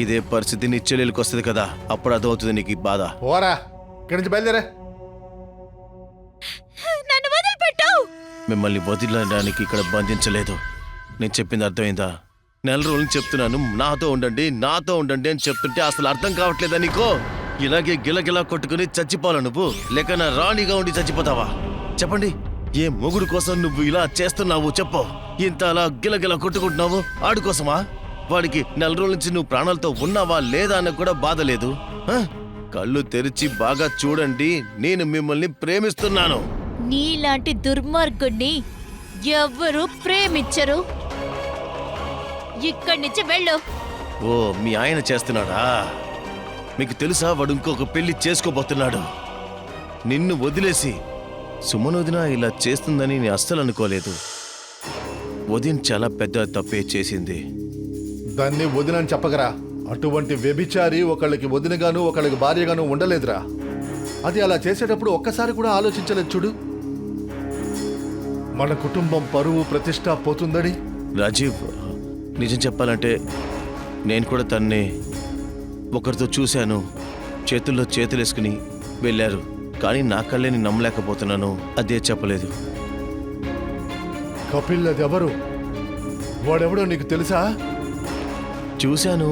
ఇదే పరిస్థితి నీ చెల్లెలకు వస్తుంది కదా, అప్పుడు అర్థమవుతుంది నీకు ఈ బాధ. పోరా, ఇక్కడి నుంచి బయలుదేరా. నన్ను వదిలిపెట్టు! మిమ్మల్ని వదిలడానికి ఇక్కడ బంధించలేదు. నేను చెప్పింది అర్థమైందా? నెల రోజులు చెప్తున్నాను, నాతో ఉండండి నాతో ఉండండి అని చెప్తుంటే అసలు అర్థం కావట్లేదా నీకో? ఇలాగే గిలగిలా కొట్టుకుని చచ్చిపోవాలా నువ్వు, లేక నా రాణిగా ఉండి చచ్చిపోతావా? చెప్పండి, ఏ మొగుడు కోసం నువ్వు ఇలా చేస్తున్నావు చెప్పు? ఇంత అలా గిలగిలా కొట్టుకుంటున్నావు ఆడు కోసమా? వాడికి నెల రోజుల నుంచి నువ్వు ప్రాణాలతో ఉన్నావా లేదా అన్న కూడా బాధ లేదు. కళ్ళు తెరిచి బాగా చూడండి, నేను మిమ్మల్ని ప్రేమిస్తున్నాను. నీలాంటి దుర్మార్గుణ్ణి ఎవ్వరూ ప్రేమించరు. ఇక్కడి నుంచి వెళ్ళు. ఓ, మీ ఆయన చేస్తున్నాడా? మీకు తెలుసా వాడు ఇంకొక పెళ్లి చేసుకోబోతున్నాడు. నిన్ను వదిలేసి సుమన్ వదిన ఇలా చేస్తుందని నేను అస్సలు అనుకోలేదు. వదిన చాలా పెద్ద తప్పే చేసింది. దాన్ని వదినని చెప్పగరా? అటువంటి వ్యభిచారి ఒకళ్ళకి వదినగాను ఒకళ్ళకి భార్యగాను ఉండలేదురా. అది అలా చేసేటప్పుడు ఒక్కసారి కూడా ఆలోచించలేదు చూడు. మన కుటుంబం పరువు ప్రతిష్ట పోతుందని. రాజీవ్, నిజం చెప్పాలంటే నేను కూడా తన్ని ఒకరితో చూశాను. చేతుల్లో చేతులేసుకుని వెళ్ళారు, కానీ నా కళ్ళని నమ్మలేకపోతున్నాను. అదే చెప్పలేదు. కపిల్ అది ఎవరు? వాడెవడో నీకు తెలుసా? చూశాను,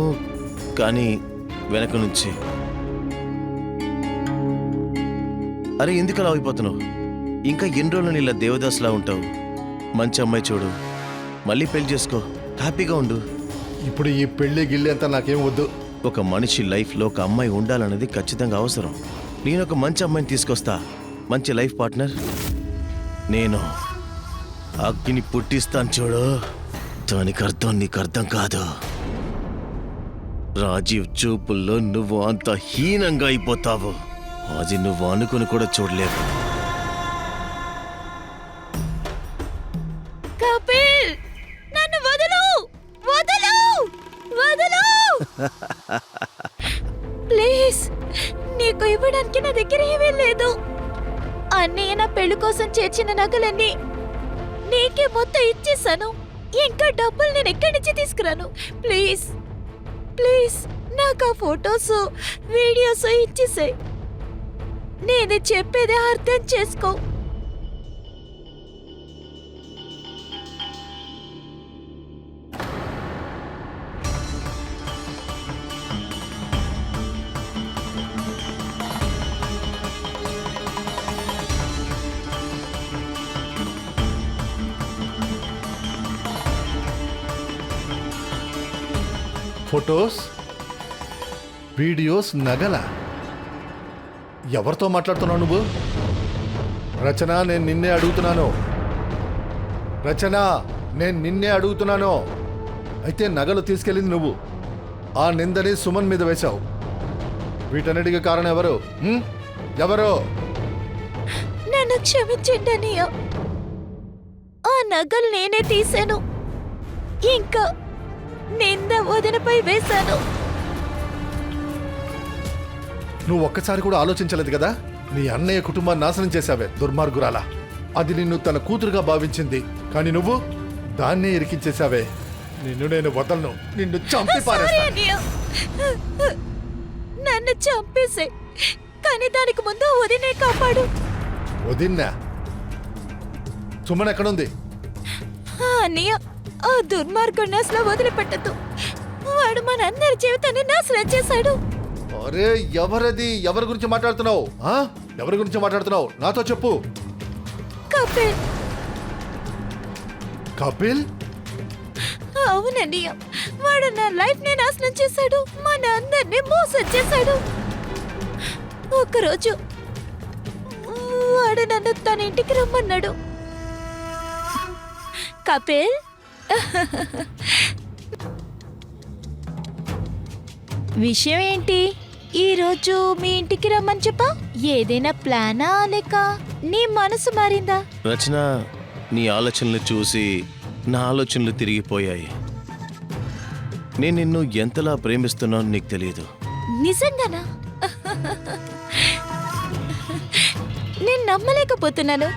కానీ వెనక నుంచి. అరే, ఎందుకు అలా అయిపోతున్నావు? ఇంకా ఎన్ని రోజులు ఇలా దేవదాసులా ఉంటావు? మంచి అమ్మాయి చూడు, మళ్ళీ పెళ్లి చేసుకో, హ్యాపీగా ఉండు. ఇప్పుడు ఈ పెళ్లి గిళ్ళి అంతా నాకేం వద్దు. ఒక మనిషి లైఫ్లో ఒక అమ్మాయి ఉండాలన్నది ఖచ్చితంగా అవసరం. నేను ఒక మంచి అమ్మాయిని తీసుకొస్తా, మంచి లైఫ్ పార్ట్నర్. నేను అగ్ని పుట్టిస్తాను చూడు, దానికి అర్థం నీకు అర్థం కాదు. రాజీవ్ చూపుల్లో నువ్వు అంత హీనంగా అయిపోతావు, అది నువ్వు అనుకుని కూడా చూడలేవు. కపిల్, నన్ను వదలు, వదలు, వదలు. ప్లీజ్, నీకు ఇవ్వడానికి నా దగ్గర ఏమీ లేదు. అన్నయ్య నా పెళ్లి కోసం చేర్చిన నగలన్నీ నీకే మొత్తం ఇచ్చేసాను. ఇంకా డబ్బులు నేను ఎక్కడి నుంచి తీసుకురాను? ప్లీజ్ ప్లీజ్, నాకు ఆ ఫొటోస్ వీడియోస్ ఇచ్చేసాయి. నేను చెప్పేది అర్థం చేసుకో. ఫొటోస్, వీడియోస్, నగల. ఎవరితో మాట్లాడుతున్నావు నువ్వు? రచన, నేను నిన్నే అడుగుతున్నాను. రచన, నేను నిన్నే అడుగుతున్నాను. అయితే నగలు తీసుకెళ్ళింది నువ్వు, ఆ నిందని సుమన్ మీద వేశావు. వీటన్నిటికీ కారణం ఎవరు? ఎవరు? నన్ను క్షమించండి అన్నయ్య, ఆ నగలు నేనే తీశాను. ఇంకా నింద వదినపై వేశాను. నువ్వు ఒక్కసారి కూడా ఆలోచించలేదు కదా? నీ అన్నయ్య కుటుంబాన్ని నాశనం చేశావే, దుర్మార్గురాలా. అది నిన్ను తన కూతురుగా భావించింది, కానీ నువ్వు దాన్నే ఇరికించేశావే. నిన్ను నేను వదలను, నిన్ను చంపి పారేస్తాను. అన్నయ్య, నన్ను చంపేసే, కానీ దానికి ముందు వదినే కాపాడు. వదిన్నా? సుమన్ ఎక్కడుంది? అన్నయ్య, ఆ దుర్మార్గుడిని అసలు వదిలిపెట్టద్దు. వాడు మనందరి జీవితాన్ని నాశనం చేశాడు. అరే, ఎవరది? ఎవరి గురించి మాట్లాడుతున్నావు? ఎవరి గురించి మాట్లాడుతున్నావు? నాతో చెప్పు. కపిల్. కపిల్? అవునన్నయ్య, వాడు నా లైఫ్ ని నాశనం చేశాడు, మన అందరినీ మోసం చేశాడు. ఒకరోజు వాడు నన్ను తన ఇంటికి రమ్మన్నాడు. కపిల్, విషయం ఏంటి? ఈ రోజు మీ ఇంటికి రమ్మని చెప్పా? ఏదైనా ప్లానా లేక నీ మనసు మారిందా? రచన, నీ ఆలోచనలు చూసి నా ఆలోచనలు తిరిగిపోయాయి. నేను నిన్ను ఎంతలా ప్రేమిస్తున్నానో నీకు తెలియదు. నిజంగానా? నేను నమ్మలేకపోతున్నాను.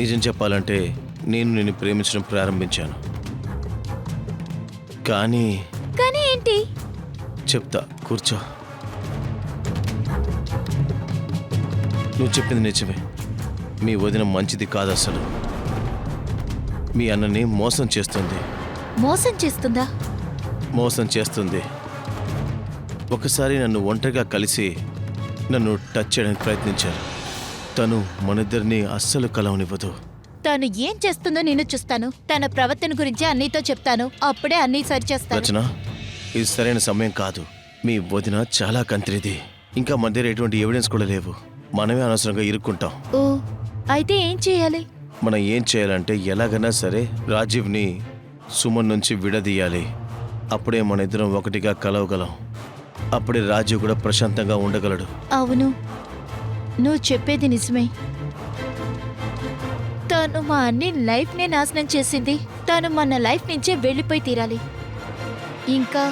నిజం చెప్పాలంటే నేను నిన్ను ప్రేమించడం ప్రారంభించాను. కానీ ఏంటి? చెప్తా, కూర్చో. నువ్వు చెప్పింది నిజమే. మీ వదిన మంచిది కాదు అసలు. మీ అన్నని మోసం చేస్తుంది. మోసం చేస్తుందా? మోసం చేస్తుంది. ఒకసారి నన్ను ఒంటరిగా కలిసి నన్ను టచ్ చేయడానికి ప్రయత్నించారు. తను మనిద్దరిని అస్సలు కలవనివ్వదు. తను ఏం చేస్తుందో నేను చూస్తాను. తన ప్రవర్తన గురించి అన్నీతో చెప్తాను, అప్పుడే అన్నీ సరిచేస్తాను. రచన, ఇది సరైన సమయం కాదు. మీ వదిన చాలా కంత్రిది. ఇంకా మన దగ్గర ఎటువంటి ఎవిడెన్స్ కూడా లేవు. మనమే అనవసరంగా ఇరుక్కుంటాం. ఓ, అయితే ఏం చేయాలి? మనం ఏం చేయాలంటే ఎలాగైనా సరే రాజీవ్ని సుమన్ నుంచి విడదీయాలి. అప్పుడే మన ఇద్దరం ఒకటిగా కలవగలం. అప్పుడే రాజీవ్ కూడా ప్రశాంతంగా ఉండగలడు. అవును, నువ్వు చెప్పేది నిజమే. తను మా అన్ని లైఫ్ నే నాశనం చేసింది. తను మన లైఫ్ నుంచే వెళ్ళిపోయి తీరాలి. ఇంకా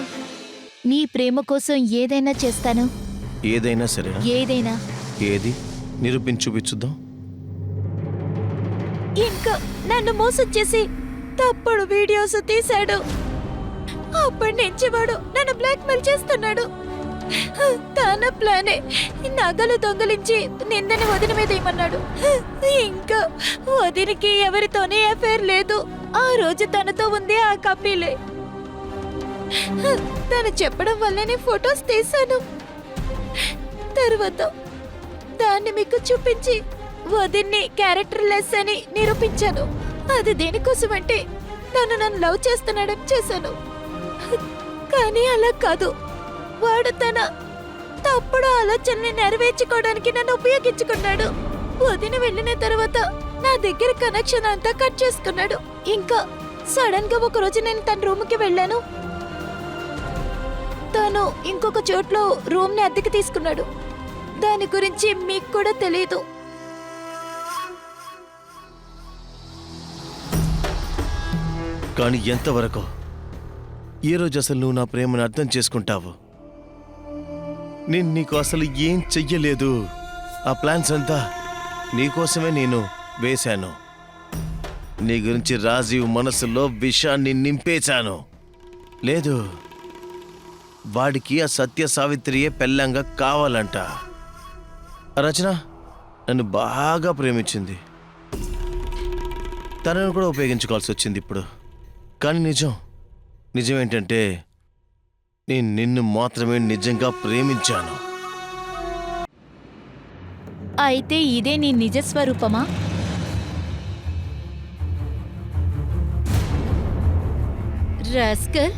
నీ ప్రేమ కోసం ఏదైనా చేస్తాను. ఏదైనా సరేనా? ఏదైనా. ఏది? నిరూపించి చూపించుద్దాం. ఇంకా నన్ను మోసం చేసి తప్పుడు వీడియోస్ తీశాడు. అప్పటి నుంచి వాడు నన్ను బ్లాక్మెయిల్ చేస్తున్నాడు. తన ప్లానే నగలు దొంగలించి నిందని వదిన మీద ఏమన్నాడు. ఇంకా వదినికి ఎవరితోనే అఫైర్ లేదు. ఆ రోజు తనతో ఉంది ఆ కపిలే. తను చెప్పడం వల్లనే ఫొటోస్ తీశాను. తర్వాత దాన్ని మీకు చూపించి వదిన్ని క్యారెక్టర్ లెస్ అని నిరూపించాను. అది దేనికోసం అంటే తను నన్ను లవ్ చేస్తున్నాడని చేశాను. కానీ అలా కాదు. వాడు తన తప్పుడు ఆలోచనని నెరవేర్చుకోవడానికి నన్ను ఉపయోగించుకున్నాడు. వదిన వెళ్ళిన తర్వాత నా దగ్గర కనెక్షన్ అంతా కట్ చేసుకున్నాడు. ఇంకా సడన్ గా ఒక రోజు నేను తన రూమ్ కి వెళ్ళాను. తను ఇంకొక చోట్లో రూమ్ ని అద్దెకి తీసుకున్నాడు. దాని గురించి మీకు కూడా తెలియదు. కానీ ఎంతవరకు? ఏ రోజు అసలు నువ్వు నా ప్రేమను అర్థం చేసుకుంటావు? నేను నీకు అసలు ఏం చెయ్యలేదు. ఆ ప్లాన్స్ అంతా నీకోసమే నేను వేశాను. నీ గురించి రాజీవ్ మనసులో విషాన్ని నింపేశాను. లేదు, వాడికి ఆ సత్య సావిత్రియే పెళ్ళంగా కావాలంట. ఆ రచన నన్ను బాగా ప్రేమించింది. తనను కూడా ఉపయోగించుకోవాల్సి వచ్చింది ఇప్పుడు. కానీ నిజం ఏంటంటే నేను నిన్ను మాత్రమే నిజంగా ప్రేమించాను. అయితే ఇదే నీ నిజస్వరూపమా? రాస్కల్,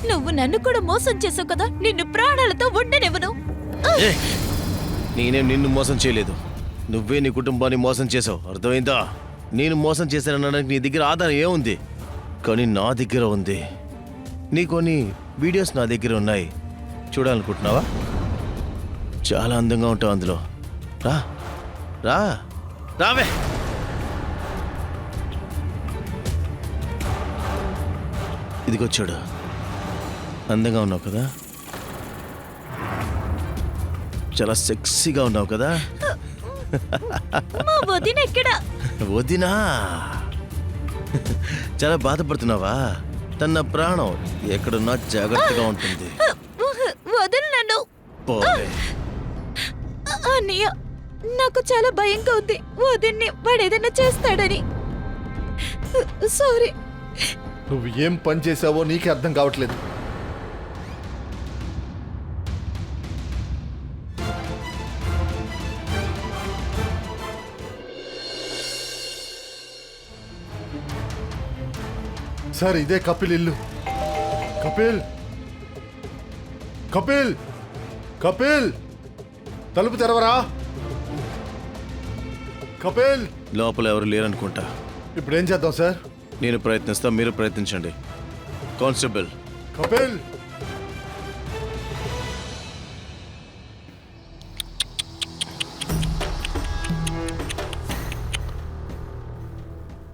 నువ్వు నన్ను కూడా మోసం చేసావు కదా. నిన్ను ప్రాణాలతో ఉండనివ్వను. ఏయ్, నేనేం నిన్ను మోసం చేయలేదు. నువ్వే నీ కుటుంబాన్ని మోసం చేసావు, అర్థమైందా? నేను మోసం చేశాననడానికి నీ దగ్గర ఆధారం ఏముంది? కానీ నా దగ్గర ఉంది. నీ కొన్ని వీడియోస్ నా దగ్గర ఉన్నాయి. చూడాలనుకుంటున్నావా? చాలా అందంగా ఉంటావు అందులో. రా రా రావే. ఇదిగొచ్చాడు. అందంగా ఉన్నావు కదా, చాలా సెక్సీగా ఉన్నావు కదా. మా వదిన ఎక్కడా? వదినా, చాలా బాధపడుతున్నావా? తన ప్రాణం ఎక్కడున్నా జాగ్రత్తగా ఉంటుంది. వదిన నన్ను. పోవే. అన్నయ్య, నాకు చాలా భయంగా ఉంది. వదిన్ని వాడు ఏదైనా చేస్తాడని. సారీ. నువ్వు ఏం పని చేసావో నీకే అర్థం కావట్లేదు. సార్, ఇదే కపిల్ ఇల్లు. కపిల్ కపిల్ కపిల్ తలుపు తెరవరా. కపిల్, లోపల ఎవరు లేరనుకుంటా. ఇప్పుడు ఏం చేద్దాం సార్? నేను ప్రయత్నిస్తా, మీరు ప్రయత్నించండి. కానిస్టేబుల్. కపిల్,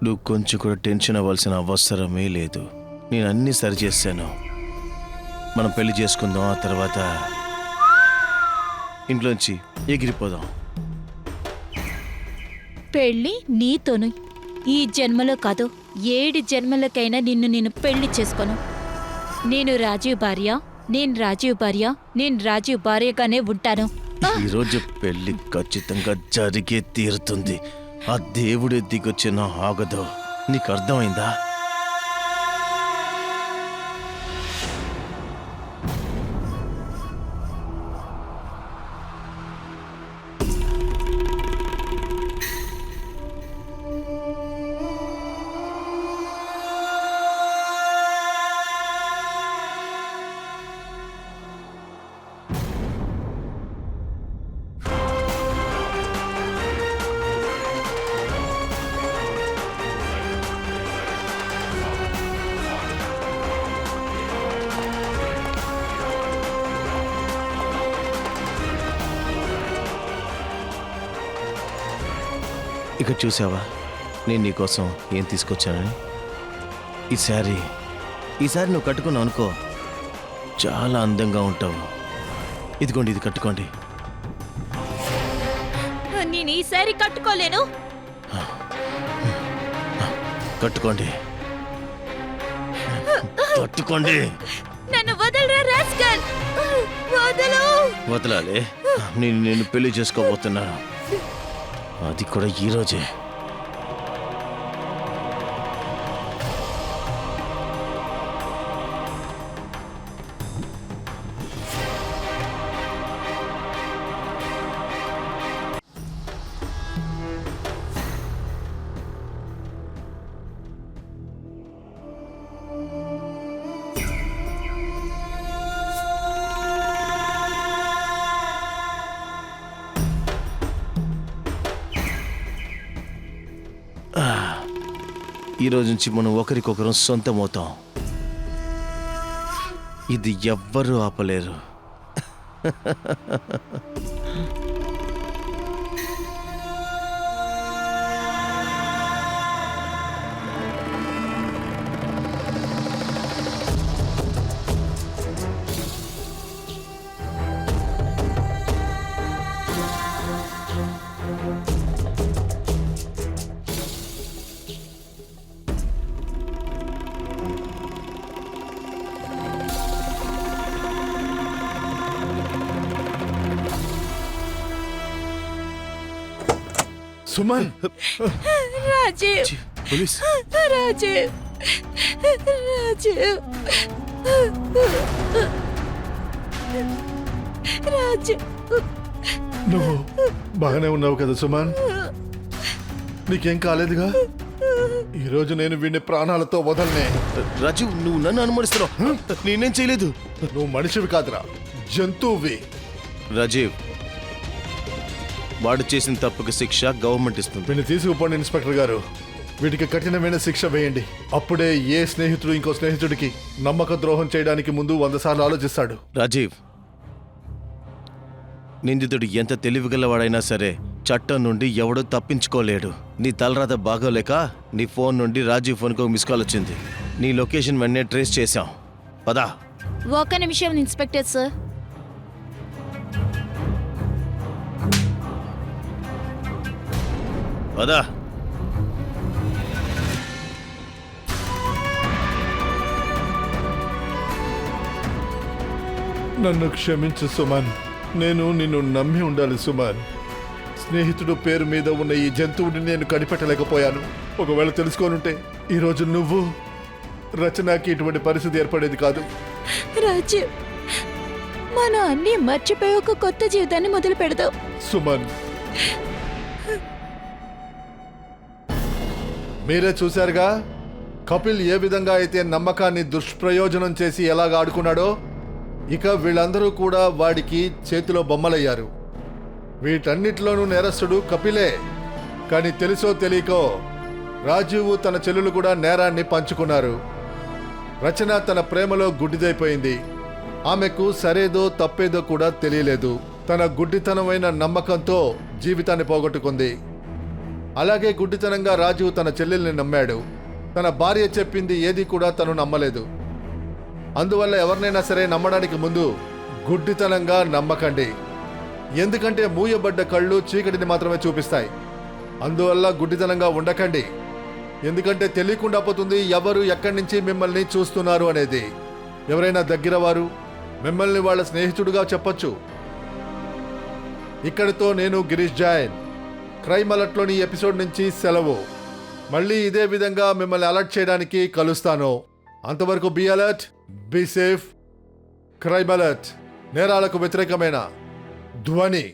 నువ్వు కొంచెం కూడా టెన్షన్ అవ్వాల్సిన అవసరమే లేదు. నేను అన్నీ సరిచేశాను. మనం పెళ్లి చేసుకుందాం, ఆ తర్వాత ఇంట్లోంచి ఎగిరిపోదాం. పెళ్ళి నీతోను. ఈ జన్మలో కాదు, 7 జన్మలకైనా నిన్ను నేను పెళ్లి చేసుకోను. నేను రాజీవ్ భార్య, నేను రాజీవ్ భార్య, నేను రాజీవ్ భార్యగానే ఉంటాను. ఈరోజు పెళ్లి ఖచ్చితంగా జరిగే తీరుతుంది. ఆ దేవుడి దిగొచ్చిన ఆగదు. నీకు అర్థమైందా? ఇక చూసావా నేను నీకోసం ఏం తీసుకొచ్చానని? ఈసారి నువ్వు కట్టుకున్నావు అనుకో, చాలా అందంగా ఉంటావు. ఇదిగోండి, ఇది కట్టుకోండి. నేను ఈసారి కట్టుకోలేను. కట్టుకోండి, కట్టుకోండి. నన్ను వదలరా రాస్కల్. వదలు. వదలాలి. నేను పెళ్లి చేసుకోబోతున్నాను, అది కూడా ఈరోజే. ఈ రోజు నుంచి మనం ఒకరికొకరం సొంతమవుతాం. ఇది ఎవ్వరూ ఆపలేరు. సుమన్, రాజీవ్, పోలీస్ రాజీవ్, రాజీవ్, రాజీవ్. నువ్వు బాగానే ఉన్నావు కదా సుమన్? నీకేం కాలేదుగా? ఈరోజు నేను వీడిని ప్రాణాలతో వదలనే. రాజీవ్, నువ్వు నన్ను అనుమానిస్తున్నావు. నేనేం చేయలేదు. నువ్వు మనిషివి కాదురా, జంతువువి. రాజీవ్, వాడు చేసిన తప్పుకి శిక్ష గవర్నమెంట్ ఇస్తుంది. వీడిని తీసుకుపోండి ఇన్స్పెక్టర్ గారు. వీటికి కఠినమైన శిక్ష వేయండి. అప్పుడే ఏ స్నేహితుడు ఇంకో స్నేహితుడికి నమ్మక ద్రోహం చేయడానికి ముందు 100 సార్లు ఆలోచిస్తాడు. రాజీవ్, నిందితుడు ఎంత తెలివిగలవాడైనా సరే చట్టం నుండి ఎవడూ తప్పించుకోలేడు. నీ తలరాత బాగోలేక నీ ఫోన్ నుండి రాజీవ్ ఫోన్కి ఒక మిస్ కాల్ వచ్చింది. నీ లొకేషన్ వెంటనే ట్రేస్ చేశాం. పదా. ఒక్క నిమిషం ఇన్స్పెక్టర్ సార్. పదా. నన్ను క్షమించు సుమన్. నేను నిన్ను నమ్మి ఉండాలి సుమన్. స్నేహితుడు పేరు మీద ఉన్న ఈ జంతువుని నేను కనిపెట్టలేకపోయాను. ఒకవేళ తెలుసుకోనుంటే ఈరోజు నువ్వు రచనకి ఇటువంటి పరిస్థితి ఏర్పడేది కాదు. రాజీవ్, మనం అన్నీ మర్చిపోయి ఒక కొత్త జీవితాన్ని మొదలు పెడదాం. సుమన్, మీరే చూశారుగా కపిల్ ఏ విధంగా అయితే నమ్మకాన్ని దుష్ప్రయోజనం చేసి ఎలాగ ఆడుకున్నాడో. ఇక వీళ్ళందరూ కూడా వాడికి చేతిలో బొమ్మలయ్యారు. వీటన్నిటిలోనూ నేరస్తుడు కపిలే. కానీ తెలుసో తెలియకో రాజీవ్ తన చెల్లెలు కూడా నేరాన్ని పంచుకున్నారు. రచన తన ప్రేమలో గుడ్డిదైపోయింది. ఆమెకు సరేదో తప్పేదో కూడా తెలియలేదు. తన గుడ్డితనమైన నమ్మకంతో జీవితాన్ని పోగొట్టుకుంది. అలాగే గుడ్డితనంగా రాజీవ్ తన చెల్లెల్ని నమ్మాడు. తన భార్య చెప్పింది ఏది కూడా తను నమ్మలేదు. అందువల్ల ఎవరినైనా సరే నమ్మడానికి ముందు గుడ్డితనంగా నమ్మకండి. ఎందుకంటే మూయబడ్డ కళ్ళు చీకటిని మాత్రమే చూపిస్తాయి. అందువల్ల గుడ్డితనంగా ఉండకండి. ఎందుకంటే తెలియకుండా పోతుంది ఎవరు ఎక్కడి నుంచి మిమ్మల్ని చూస్తున్నారు అనేది. ఎవరైనా దగ్గర వారు మిమ్మల్ని వాళ్ళ స్నేహితుడుగా చెప్పొచ్చు. ఇక్కడితో నేను గిరీష్ జైన్ క్రైమ్ అలర్ట్లోని ఎపిసోడ్ నుంచి సెలవు. మళ్ళీ ఇదే విధంగా మిమ్మల్ని అలర్ట్ చేయడానికి కలుస్తాను. అంతవరకు be alert, be safe. Crime alert, నేరాలకు వ్యతిరేకమైన ధ్వని.